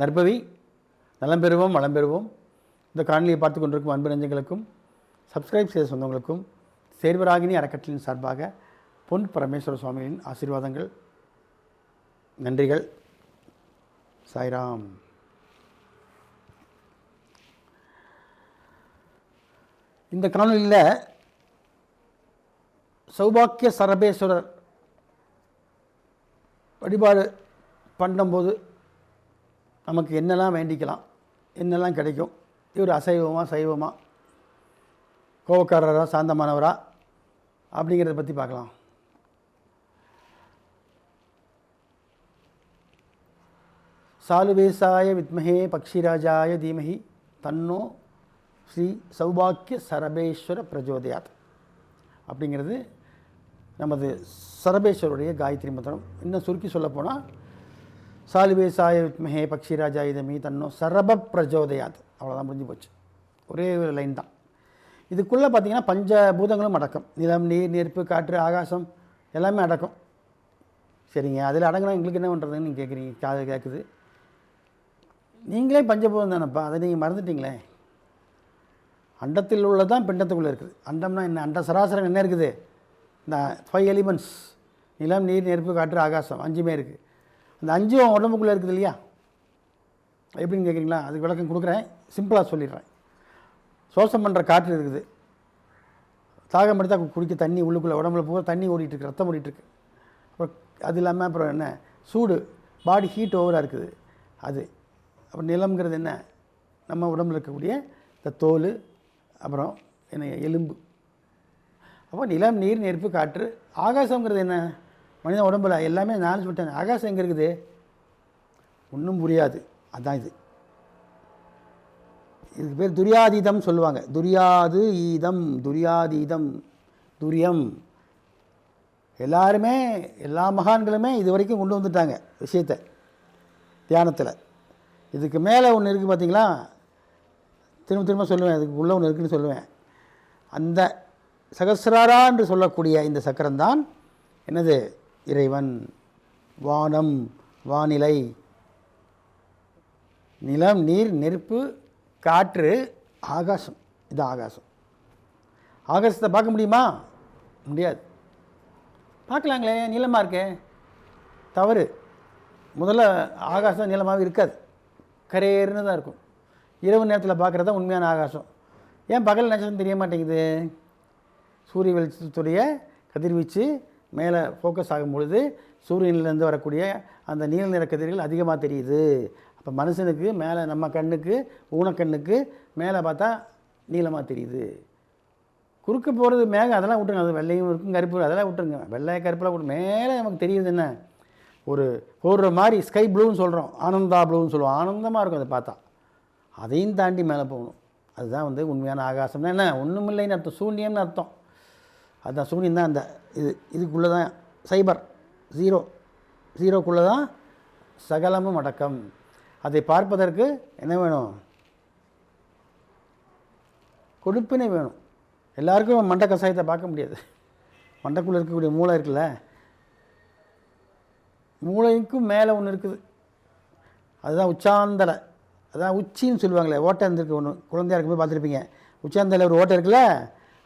நற்பவி நலம் பெறுவோம் வளம் பெறுவோம். இந்த காணொலியை பார்த்து கொண்டிருக்கும் அன்பு நெஞ்சங்களுக்கும் சப்ஸ்கிரைப் செய்த சொந்தங்களுக்கும் சேர்வராகினி அறக்கட்டளையின் சார்பாக பொன் பரமேஸ்வர சுவாமிகளின் ஆசீர்வாதங்கள், நன்றிகள். சாய்ராம். இந்த காணொலியில் சௌபாக்கிய சரபேஸ்வரர் வழிபாடு பண்ணும்போது நமக்கு என்னெல்லாம் வேண்டிக்கலாம், என்னெல்லாம் கிடைக்கும், இவர் அசைவமா சைவமா, கோவக்காரரா சாந்தமானவரா அப்படிங்கிறத பற்றி பார்க்கலாம். சாலுவேசாய வித்மஹே பக்ஷிராஜாய தீமஹி தன்னோ ஸ்ரீ சௌபாக்கிய சரபேஸ்வர பிரஜோதயாத் அப்படிங்கிறது நமது சரபேஸ்வருடைய காயத்ரி மந்திரம். இன்னும் சுருக்கி சொல்லப்போனால் சாலுவேசாய வித்மஹே பக்ஷிராஜாய தீமஹி தன்னோ சரப பிரஜோதயாத், அவ்வளோதான், முடிஞ்சு போச்சு. ஒரே ஒரு லைன் தான். இதுக்குள்ளே பார்த்திங்கன்னா பஞ்சபூதங்களும் அடக்கம். நிலம், நீர், நெருப்பு, காற்று, ஆகாசம் எல்லாமே அடக்கம். சரிங்க, அதில் அடங்கினா எங்களுக்கு என்ன பண்ணுறதுன்னு நீங்கள் கேட்குறீங்க, காது கேட்குது. நீங்களே பஞ்சபூதம் தானேப்பா, அதை நீங்கள் மறந்துட்டீங்களே. அண்டத்தில் உள்ளதான் பிண்டத்துக்குள்ளே இருக்குது. அண்டம்னா என்ன? அண்ட சராசரம் என்ன இருக்குது? இந்த 5 எலிமெண்ட்ஸ், நிலம், நீர், நெருப்பு, காற்று, ஆகாசம், 5மே இருக்குது. அந்த 5 உடம்புக்குள்ளே இருக்குது இல்லையா? எப்படின்னு கேட்குறீங்களா? அதுக்கு விளக்கம் கொடுக்குறேன், சிம்பிளாக சொல்லிடுறேன். சுவாசம் பண்ணுற காற்று இருக்குது, தாகம் எடுத்தால் குடிக்க தண்ணி உள்ளுக்குள்ளே உடம்புல பூரா தண்ணி ஓடிட்டுருக்கு, ரத்தம் ஓடிட்டுருக்கு. அப்புறம் அது இல்லாமல் அப்புறம் என்ன, சூடு, பாடி ஹீட் ஓவராக இருக்குது அது. அப்புறம் நிலம்ங்கிறது என்ன? நம்ம உடம்புல இருக்கக்கூடிய இந்த தோல், அப்புறம் என்ன, எலும்பு. அப்போ நிலம், நீர், நெருப்பு, காற்று. ஆகாசங்கிறது என்ன? மனித உடம்புல எல்லாமே நான் சொல்லிட்டேன். ஆகாசம் எங்கே இருக்குது? ஒன்றும் புரியாது. அதுதான் இது. இதுக்கு பேர் துரியாதீதம் சொல்லுவாங்க. துரியாது ஈதம், துரியாதீதம், துரியம். எல்லாருமே, எல்லா மகான்களுமே இது வரைக்கும் கொண்டு வந்துட்டாங்க விஷயத்தை தியானத்தில். இதுக்கு மேலே ஒன்று இருக்குது பார்த்தீங்களா? திரும்ப திரும்ப சொல்லுவேன், அதுக்கு உள்ளே ஒன்று இருக்குதுன்னு சொல்லுவேன். அந்த சகசிராரா என்று சொல்லக்கூடிய இந்த சக்கரம்தான் என்னது? இறைவன், வானம், வானிலை, நிலம், நீர், நெருப்பு, காற்று, ஆகாசம். இது ஆகாசம். ஆகாசத்தை பார்க்க முடியுமா? முடியாது. பார்க்கலாங்களே, நீளமாக இருக்கே. தவறு. முதல்ல ஆகாசம் நீளமாகவே இருக்காது, கரேர்னு தான் இருக்கும். இரவு நேரத்தில் பார்க்குறது தான் உண்மையான ஆகாசம். ஏன் பகல் நட்சத்திரம் தெரிய மாட்டேங்குது? சூரிய வெளிச்சத்துடைய கதிர்வீச்சு மேலே ஃபோக்கஸ் ஆகும் பொழுது சூரியனிலேருந்து வரக்கூடிய அந்த நீல நிற கதிர்கள் அதிகமாக தெரியுது. அப்போ மனுஷனுக்கு மேலே, நம்ம கண்ணுக்கு, ஊனக்கண்ணுக்கு மேலே பார்த்தா நீளமாக தெரியுது. குறுக்க போகிறது மேகம், அதெல்லாம் விட்டுருங்க. அது வெள்ளையும் இருக்கும், கருப்பு, அதெல்லாம் விட்டுருங்க. வெள்ளை கருப்பெல்லாம் விட்டு மேலே நமக்கு தெரியுது என்ன? ஒரு போடுற மாதிரி ஸ்கை ப்ளூன்னு சொல்கிறோம், ஆனந்தா ப்ளூன்னு சொல்லுவோம். ஆனந்தமாக இருக்கும் அதை பார்த்தா. அதையும் தாண்டி மேலே போகணும். அதுதான் உண்மையான ஆகாசம்னா என்ன? ஒன்றும் இல்லைன்னு அர்த்தம், சூன்யம்னு அர்த்தம். அதுதான் சூன்யம் தான். அந்த இதுக்குள்ளே தான் சைபர், ஜீரோக்குள்ளே தான் சகலமும் அடக்கம். அதை பார்ப்பதற்கு என்ன வேணும்? கொடுப்பினை வேணும். எல்லாருக்கும் மண்டை கசாயத்தை பார்க்க முடியாது. மண்டைக்குள்ளே இருக்கக்கூடிய மூளை இருக்குல்ல, மூளைக்கும் மேலே ஒன்று இருக்குது, அதுதான் உச்சாந்தலை. அதான் உச்சின்னு சொல்லுவாங்களே, ஓட்டை இருந்திருக்கு ஒன்று. குழந்தையாக இருக்கும்போது பார்த்துருப்பீங்க, உச்சாந்தலை ஒரு ஓட்டை இருக்குல்ல,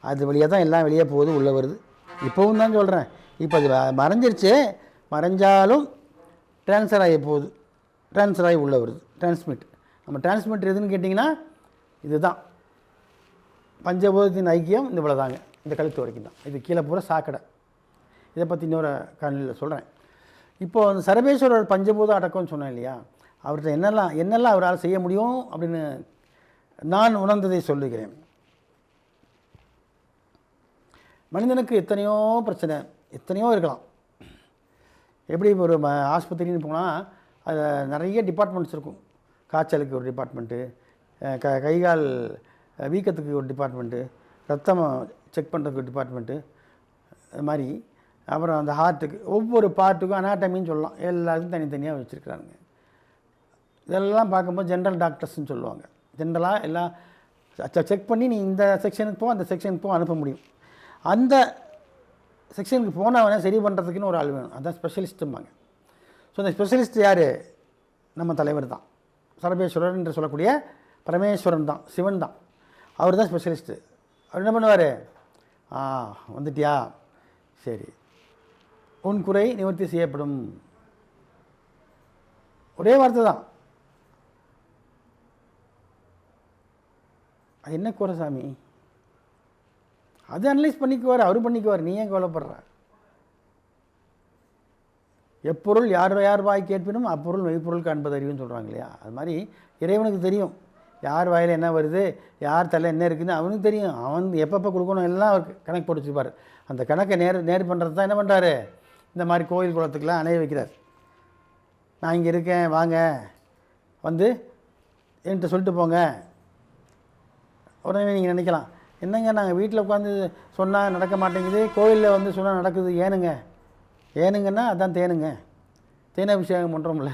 அது வழியாக தான் எல்லாம் வெளியே போகுது, உள்ளே வருது. இப்போவும் தான் சொல்கிறேன். இப்போ அது மறைஞ்சிருச்சு, மறைஞ்சாலும் ட்ரான்ஸ்ஃபர் ஆகி போகுது, ட்ரான்ஸ்ஃபர் ஆகி உள்ளே வருது, டிரான்ஸ்மிட். நம்ம டிரான்ஸ்மிட்டர் எதுன்னு கேட்டிங்கன்னா இதுதான். பஞ்சபூதத்தின் ஐக்கியம் இந்த இவ்வளோ தாங்க, இந்த கழுத்து வரைக்கும் தான். இது கீழே பூரா சாக்கடை. இதை பற்றி இன்னொரு காணொலியில் சொல்கிறேன். இப்போது அந்த சரபேஸ்வரர் பஞ்சபூதம் அடக்கம்னு சொன்னேன் இல்லையா? அவர்கிட்ட என்னெல்லாம் அவரால் செய்ய முடியும் அப்படின்னு நான் உணர்ந்ததை சொல்லுகிறேன். மனிதனுக்கு எத்தனையோ பிரச்சனை, எத்தனையோ இருக்கலாம். எப்படி ஒரு ஆஸ்பத்திரின்னு போனால் அதில் நிறைய டிபார்ட்மெண்ட்ஸ் இருக்கும். காய்ச்சலுக்கு ஒரு டிபார்ட்மெண்ட்டு, கைகால் வீக்கத்துக்கு ஒரு டிபார்ட்மெண்ட்டு, ரத்தம் செக் பண்ணுறதுக்கு ஒரு டிபார்ட்மெண்ட்டு, அது மாதிரி. அப்புறம் அந்த ஹார்ட்டுக்கு ஒவ்வொரு பார்ட்டுக்கும் அனாட்டமின்னு சொல்லலாம். எல்லாருக்கும் தனித்தனியாக வச்சுருக்குறாங்க. இதெல்லாம் பார்க்கும்போது ஜென்ரல் டாக்டர்ஸ்ன்னு சொல்லுவாங்க. ஜென்ரலாக எல்லாம் செக் பண்ணி நீ இந்த செக்ஷனுக்கு போ, அந்த செக்ஷனுக்கு போ அனுப்ப முடியும். அந்த செக்ஷனுக்கு போனவனே சரி பண்ணுறதுக்குன்னு ஒரு ஆள் வேணும். அதுதான் ஸ்பெஷலிஸ்ட்டும்பாங்க. ஸோ அந்த ஸ்பெஷலிஸ்ட் யார்? நம்ம தலைவர் தான். சரபேஸ்வரர் என்று சொல்லக்கூடிய பரமேஸ்வரன் தான், சிவன் தான். அவர் தான் ஸ்பெஷலிஸ்ட்டு. அவர் என்ன பண்ணுவார், வந்துட்டியா, சரி, உன் குறை நிவர்த்தி செய்யப்படும். ஒரே வார்த்தை தான். அது என்ன குறை சாமி, அது அனலைஸ் பண்ணிக்குவார், அவர் பண்ணிக்குவார், நீ ஏன் கவலைப்படுற? எப்பொருள் யார் யார் வாய் கேட்பினும் அப்பொருள் மெய்ப்பொருள் காண்பது அறிவுன்னு சொல்கிறாங்க இல்லையா? அது மாதிரி இறைவனுக்கு தெரியும் யார் வாயில் என்ன வருது, யார் தலை என்ன இருக்குதுன்னு அவனுக்கு தெரியும். அவன் எப்பப்போ கொடுக்கணும் எல்லாம் அவர் கணக்கு போட்டு வச்சுப்பார். அந்த கணக்கை நேர் பண்ணுறது தான் என்ன பண்ணுறாரு, இந்த மாதிரி கோயில் குளத்துக்கெலாம் அணைய வைக்கிறார். நான் இங்கே இருக்கேன், வாங்க, வந்து என்கிட்ட சொல்லிட்டு போங்க. உடனே நீங்கள் நினைக்கலாம், என்னங்க நாங்கள் வீட்டில் உட்காந்து சொன்னால் நடக்க மாட்டேங்குது, கோயிலில் வந்து சொன்னால் நடக்குது, ஏனுங்கன்னா அதான் தேனுங்க, தேனபிஷேகம் பண்ணுறோம்ல,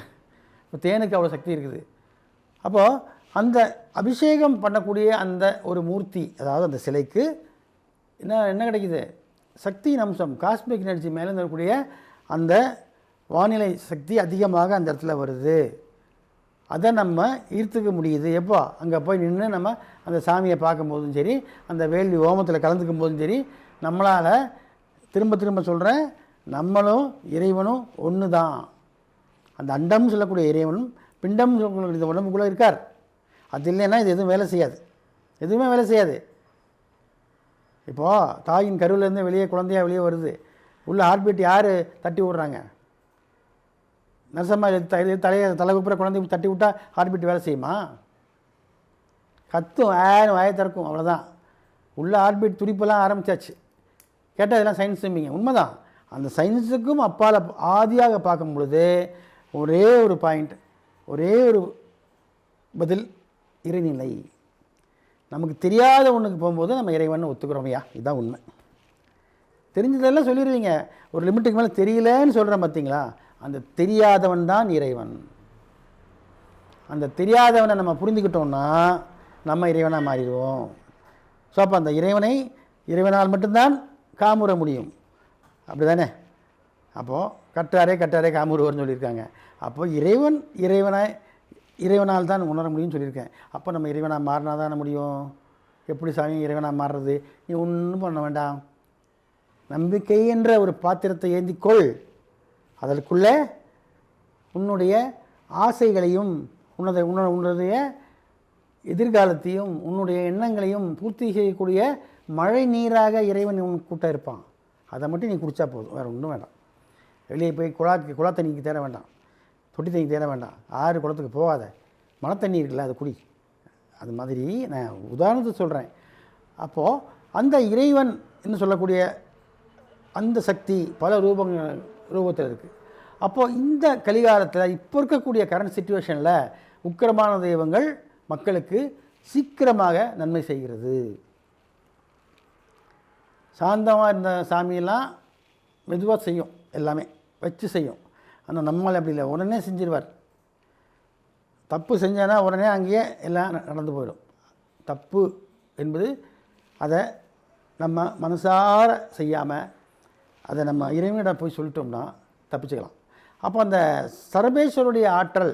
இப்போ தேனுக்கு அவ்வளோ சக்தி இருக்குது. அப்போது அந்த அபிஷேகம் பண்ணக்கூடிய அந்த ஒரு மூர்த்தி, அதாவது அந்த சிலைக்கு என்ன கிடைக்குது, சக்தியின் அம்சம், காஸ்மிக் எனர்ஜி மேலே இருக்கக்கூடிய அந்த வானிலை சக்தி அதிகமாக அந்த இடத்துல வருது. அதை நம்ம ஈர்த்துக்க முடியுது. எப்போ அங்கே போய் நின்று நம்ம அந்த சாமியை பார்க்கும்போதும் சரி, அந்த வேள்வி ஹோமத்தில் கலந்துக்கும் போதும் சரி, நம்மளால் திரும்ப சொல்கிறேன், நம்மளும் இறைவனும் ஒன்று தான். அந்த அண்டம் சொல்லக்கூடிய இறைவனும் பிண்டம் சொல்லக்கூடிய இந்த உடம்புக்குள்ளே இருக்கார். அது இல்லைன்னா இது எதுவும் வேலை செய்யாது, எதுவுமே வேலை செய்யாது. இப்போது தாயின் கருவிலேருந்து வெளியே குழந்தையாக வெளியே வருது, உள்ள ஹார்ட்பீட் யார் தட்டி விட்றாங்க? நரசம்மா தலைகுப்புற குழந்தை தட்டி விட்டால் ஹார்ட்பீட் வேலை செய்யுமா? கத்தும், வாயை திறக்கும், அவ்வளோதான். உள்ள ஹார்ட்பீட் துடிப்பெல்லாம் ஆரம்பித்தாச்சு. கேட்டால் இதெல்லாம் சயின்ஸும்பிங்க, உண்மைதான். அந்த சயின்ஸுக்கும் அப்பால் ஆதியாக பார்க்கும் பொழுது ஒரே ஒரு பாயிண்ட், ஒரே ஒரு பதில், இறைநிலை. நமக்கு தெரியாத ஒன்றுக்கு போகும்போது நம்ம இறைவன் ஒத்துக்கிறோமையா, இதுதான் உண்மை. தெரிஞ்சதெல்லாம் சொல்லிடுவீங்க, ஒரு லிமிட்டுக்கு மேலே தெரியலன்னு சொல்கிறேன் பார்த்தீங்களா, அந்த தெரியாதவன் தான் இறைவன். அந்த தெரியாதவனை நம்ம புரிந்துக்கிட்டோம்னா நம்ம இறைவனாக மாறிடுவோம். ஸோ அப்போ அந்த இறைவனால் மட்டும்தான் காமுற முடியும், அப்படி தானே? அப்போது கட்டாரே காமுறுவர்னு சொல்லியிருக்காங்க. அப்போது இறைவனால் தான் உணர முடியும்னு சொல்லியிருக்கேன். அப்போ நம்ம இறைவனாக மாறினா தானே முடியும். எப்படி சாமி இறைவனாக மாறுறது? நீ ஒன்றும் பண்ண வேண்டாம், நம்பிக்கை என்ற ஒரு பாத்திரத்தை ஏந்திக்கொள். அதற்குள்ளே உன்னுடைய ஆசைகளையும் உன்னுடைய எதிர்காலத்தையும் உன்னுடைய எண்ணங்களையும் பூர்த்தி செய்யக்கூடிய மழை நீராக இறைவன் உன் கூட்ட இருப்பான். அதை மட்டும் நீ குடித்தா போதும், வேறு ஒன்றும் வேண்டாம். வெளியே போய் குளா தண்ணிக்கு தேட வேண்டாம், தொட்டி தண்ணி தேட வேண்டாம், ஆறு குளத்துக்கு போகாத, மழை தண்ணி இருக்குல்ல அது குடி. அது மாதிரி நான் உதாரணத்துக்கு சொல்கிறேன். அப்போது அந்த இறைவன் என்று சொல்லக்கூடிய அந்த சக்தி பல ரூபத்தில் இருக்குது. அப்போது இந்த கலிகாலத்தில் இப்போ இருக்கக்கூடிய கரண்ட் சிச்சுவேஷனில் உக்கிரமான தெய்வங்கள் மக்களுக்கு சீக்கிரமாக நன்மை செய்கிறது. சாந்தமாக இருந்த சாமியெல்லாம் மெதுவாக செய்யும், எல்லாமே வச்சு செய்யும். ஆனால் நம்மளை அப்படி இல்லை, உடனே செஞ்சிருவார். தப்பு செஞ்சானா உடனே அங்கேயே எல்லாம் நடந்து போயிடும். தப்பு என்பது அதை நம்ம மனசார செய்யாமல் அதை நம்ம இறைவனிடம் போய் சொல்லிட்டோம்னா தப்பிச்சுக்கலாம். அப்போ அந்த சரபேஸ்வருடைய ஆற்றல்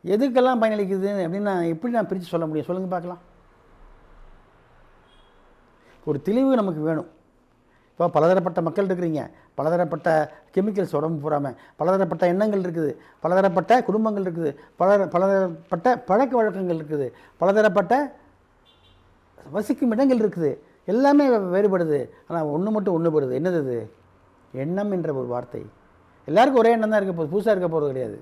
எதுக்கெல்லாம் பயனளிக்குது அப்படின்னு எப்படி நான் பிரித்து சொல்ல முடியும்? சொல்லுங்கள் பார்க்கலாம். ஒரு தெளிவு நமக்கு வேணும். இப்போ பலதரப்பட்ட மக்கள் இருக்கிறீங்க, பலதரப்பட்ட கெமிக்கல்ஸ் உடம்பு பூராமல், பலதரப்பட்ட எண்ணங்கள் இருக்குது, பலதரப்பட்ட குடும்பங்கள் இருக்குது, பலதரப்பட்ட பழக்க வழக்கங்கள் இருக்குது, பலதரப்பட்ட வசிக்கும் இடங்கள் இருக்குது, எல்லாமே வேறுபடுது. ஆனால் ஒன்று மட்டும் ஒன்றுபடுது. என்னது அது? எண்ணம் என்ற ஒரு வார்த்தை. எல்லாருக்கும் ஒரே எண்ணம் தான் இருக்க போகுது, புதுசாக இருக்க போகிறது கிடையாது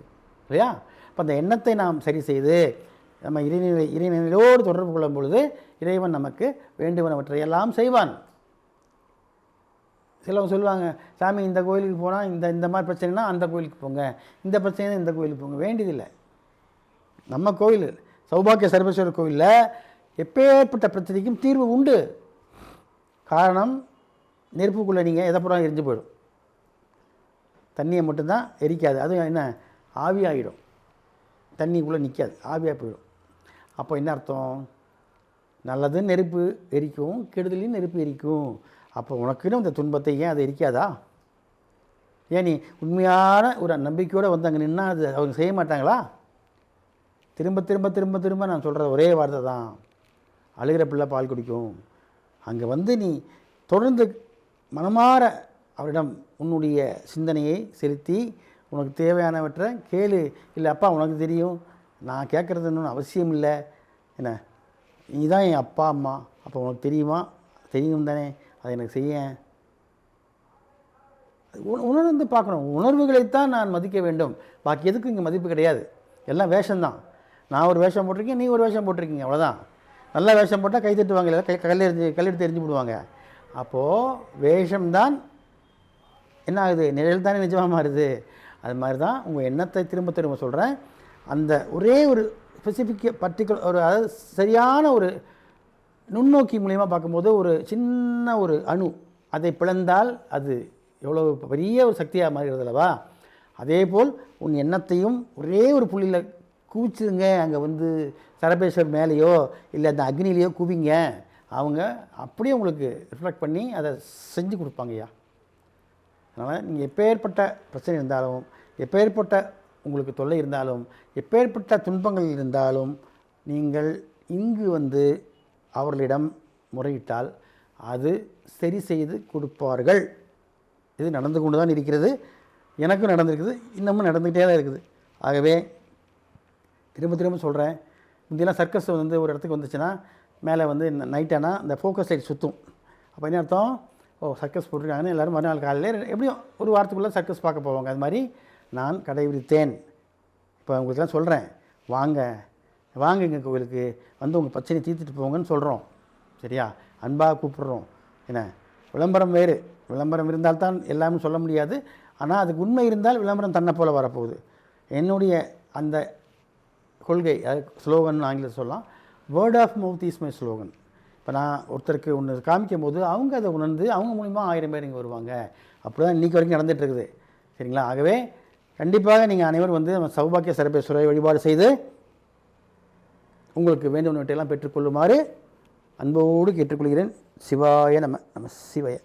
இல்லையா? இப்போ அந்த எண்ணத்தை நாம் சரி செய்து நம்ம இறைநிலையோடு தொடர்பு கொள்ளும் பொழுது இறைவன் நமக்கு வேண்டுவனவற்றை எல்லாம் செய்வான். சிலவங்க சொல்லுவாங்க, சாமி இந்த கோயிலுக்கு போனால் இந்த மாதிரி பிரச்சனைனா அந்த கோயிலுக்கு போங்க, இந்த பிரச்சனை இந்த கோயிலுக்கு போங்க. வேண்டியதில்லை. நம்ம கோயில் சௌபாக்கிய சர்வேஸ்வரர் கோயிலில் எப்பேற்பட்ட பிரச்சனைக்கும் தீர்வு உண்டு. காரணம், நெருப்புக்குள்ளே நீங்கள் எதை போடாமல் எரிஞ்சு போயிடும், தண்ணியை மட்டும்தான் எரிக்காது. அதுவும் என்ன, ஆவியாகிடும், தண்ணிக்குள்ளே நிற்காது, ஆவியாக போயிடும். அப்போ என்ன அர்த்தம்? நல்லது நெருப்பு எரிக்கும், கெடுதலையும் நெருப்பு எரிக்கும். அப்போ உனக்குன்னு இந்த துன்பத்தை ஏன் அதை எரிக்காதா? ஏன் நீ உண்மையான ஒரு நம்பிக்கையோடு வந்து அங்கே நின்னா அது அவங்க செய்ய மாட்டாங்களா? திரும்ப திரும்ப திரும்ப திரும்ப நான் சொல்கிற ஒரே வார்த்தை தான், அழுகிற பிள்ளை பால் குடிக்கும். அங்கே வந்து நீ தொடர்ந்து மனமாற அவரிடம் உன்னுடைய சிந்தனையை செலுத்தி உனக்கு தேவையானவற்றை கேளு. இல்லை அப்பா உனக்கு தெரியும், நான் கேட்குறது இன்னொன்று அவசியம் இல்லை, என்ன நீ தான் என் அப்பா அம்மா, அப்போ உனக்கு தெரியுமா, தெரியும் தானே, அதை எனக்கு செய்ய உணர்ந்து பார்க்கணும். உணர்வுகளைத்தான் நான் மதிக்க வேண்டும், பாக்கி எதுக்கும் இங்கே மதிப்பு கிடையாது. எல்லாம் வேஷம்தான். நான் ஒரு வேஷம் போட்டிருக்கேன், நீ ஒரு வேஷம் போட்டிருக்கீங்க, அவ்வளோதான். நல்ல வேஷம் போட்டால் கை தட்டுவாங்க, இல்லை கல்லெடுத்து எரிஞ்சு விடுவாங்க. அப்போது வேஷம்தான் என்ன ஆகுது, நிழல் தானே நிஜமாக மாறுது. அது மாதிரி தான் உங்கள் எண்ணத்தை திரும்ப திரும்ப சொல்கிறேன். அந்த ஒரே ஒரு ஸ்பெசிஃபிக் பர்டிகுலர் ஒரு அதாவது சரியான ஒரு நுண்ணோக்கி மூலிமா பார்க்கும்போது ஒரு சின்ன ஒரு அணு அதை பிளந்தால் அது எவ்வளோ பெரிய ஒரு சக்தியாக மாறுகிறது அல்லவா. அதே போல் உன் எண்ணத்தையும் ஒரே ஒரு புள்ளியில் குவிச்சுருங்க. அங்கே வந்து சரபேஸ்வர் மேலேயோ இல்லை அந்த அக்னிலேயோ குவிங்க, அவங்க அப்படியே உங்களுக்கு ரிஃப்ளெக்ட் பண்ணி அதை செஞ்சு கொடுப்பாங்கய்யா. அதனால் நீங்கள் எப்பேற்பட்ட பிரச்சனை இருந்தாலும், எப்பேற்பட்ட உங்களுக்கு தொல்லை இருந்தாலும், எப்பேற்பட்ட துன்பங்கள் இருந்தாலும் நீங்கள் இங்கு வந்து அவர்களிடம் முறையிட்டால் அது சரி செய்து கொடுப்பார்கள். இது நடந்து கொண்டு தான் இருக்கிறது, எனக்கும் நடந்திருக்குது, இன்னமும் நடந்துக்கிட்டே தான் இருக்குது. ஆகவே திரும்ப திரும்ப சொல்கிறேன், முந்தியெல்லாம் சர்க்கஸ் வந்து ஒரு இடத்துக்கு வந்துச்சுன்னா மேலே வந்து நைட்டானா இந்த ஃபோக்கஸ் லைட் சுற்றும். அப்போ என்ன அர்த்தம், ஓ சர்க்கஸ் போட்டிருக்காங்கன்னு எல்லோரும் மறுநாள் காலையில் எப்படியும் ஒரு வாரத்துக்குள்ளே சர்க்கஸ் பார்க்க போவாங்க. அது மாதிரி நான் கடைபிடித்தேன். இப்போ உங்களுக்குலாம் சொல்கிறேன், வாங்க வாங்க எங்கள் கோவிலுக்கு வந்து உங்கள் பிரச்சனை தீர்த்துட்டு போங்கன்னு சொல்கிறோம். சரியா, அன்பாக கூப்பிட்றோம். என்ன விளம்பரம் வேறு, விளம்பரம் இருந்தால்தான் எல்லாமே சொல்ல முடியாது. ஆனால் அதுக்கு உண்மை இருந்தால் விளம்பரம் தன்னை போல் வரப்போகுது. என்னுடைய அந்த கொள்கை, அது ஸ்லோகன் ஆங்கிலத்தில் சொல்லலாம், word of mouth is my slogan. இப்போ நான் ஒருத்தருக்கு ஒன்று காமிக்கும் போது அவங்க அதை உணர்ந்து அவங்க மூலிமா 1000 பேர் இங்கே வருவாங்க. அப்படி தான் இன்றைக்கி வரைக்கும் நடந்துகிட்ருக்குது. சரிங்களா, ஆகவே கண்டிப்பாக நீங்கள் அனைவரும் வந்து நம்ம சௌபாக்கிய சரபேஸ்வரை வழிபாடு செய்து உங்களுக்கு வேண்டும்னவற்றையெல்லாம் பெற்றுக்கொள்ளுமாறு அன்போடு கேட்டுக்கொள்கிறேன். சிவாய நம சிவாய.